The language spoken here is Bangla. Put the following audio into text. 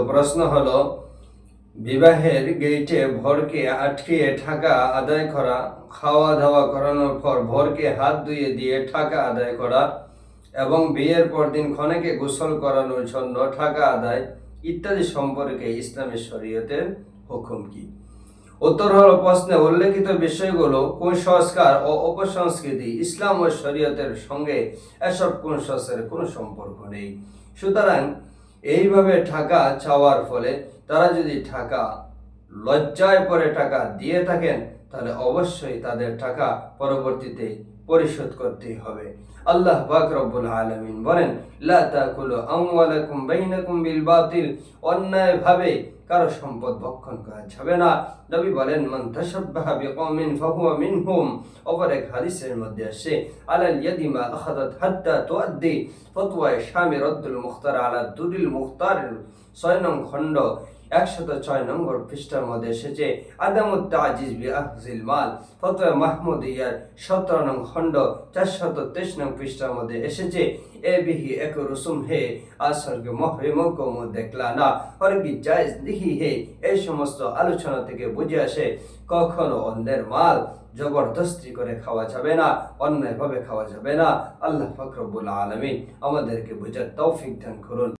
প্রশ্ন হলো, বিবাহের গেটে ভরকে আটকিয়ে টাকা আদায় করা, খাওয়া দাওয়া করানোর পর ভরকে হাত ধুয়ে দিয়ে টাকা আদায় করা এবং বিয়ের পর দিন কনেকে গোসল করানোর জন্য টাকা আদায় ইত্যাদি সম্পর্কে ইসলামের শরীয়তের হুকুম কি? উত্তর হলো, প্রশ্নে উল্লেখিত বিষয়গুলো কুসংস্কার ও অপসংস্কৃতি। ইসলাম ও শরীয়তের সঙ্গে এসব কুসংস্কারের কোনো সম্পর্ক নেই। সুতরাং এইভাবে টাকা চাওয়ার ফলে তারা যদি টাকা লজ্জায় পরে টাকা দিয়ে থাকেন, তাহলে অবশ্যই তাদের টাকা পরবর্তীতে পরিশোধ করতেই হবে। আল্লাহ পাক রব্বুল আলামিন বলেন, লা তাকুলু আমওয়ালাকুম বাইনাকুম বিল বাতিল, অন্যায়ভাবে কারো সম্পদ ভক্ষণ করা যাবে না। নবী বলেন, মান তাশাব্বাহা বিকওমিন ফাহুয়া মিনহুম। অপর এক হাদিসের মধ্যে আসে, আলাল ইয়াদি মা আখাযাত হাত্তা তুআদ্দি। ফতওয়া শামি রদ্দুল মুখতার আলা দুরিল মুখতার 6 নং খণ্ড 106 নম্বর পৃষ্ঠার মধ্যে এসেছে, আদামুত তাজিজ বি আখজিল মাল। ফতোয়া মাহমুদিয়ার 17 নং খণ্ড 423 নং পৃষ্ঠার মধ্যে এসেছে, এ বিহি এক রসুম হে আসরকে মহরিমো কো মুহ দেখলানা और কি জায়েজ नहीं হে। এই সমস্ত আলোচনা থেকে বুঝে আসে কখনো অন্যের মাল জবরদস্তি করে খাওয়া যাবে না, অন্যায়ভাবে খাওয়া যাবে না। আল্লাহ পাক রব্বুল আলামিন আমাদেরকে বুঝার তৌফিক দান করুন।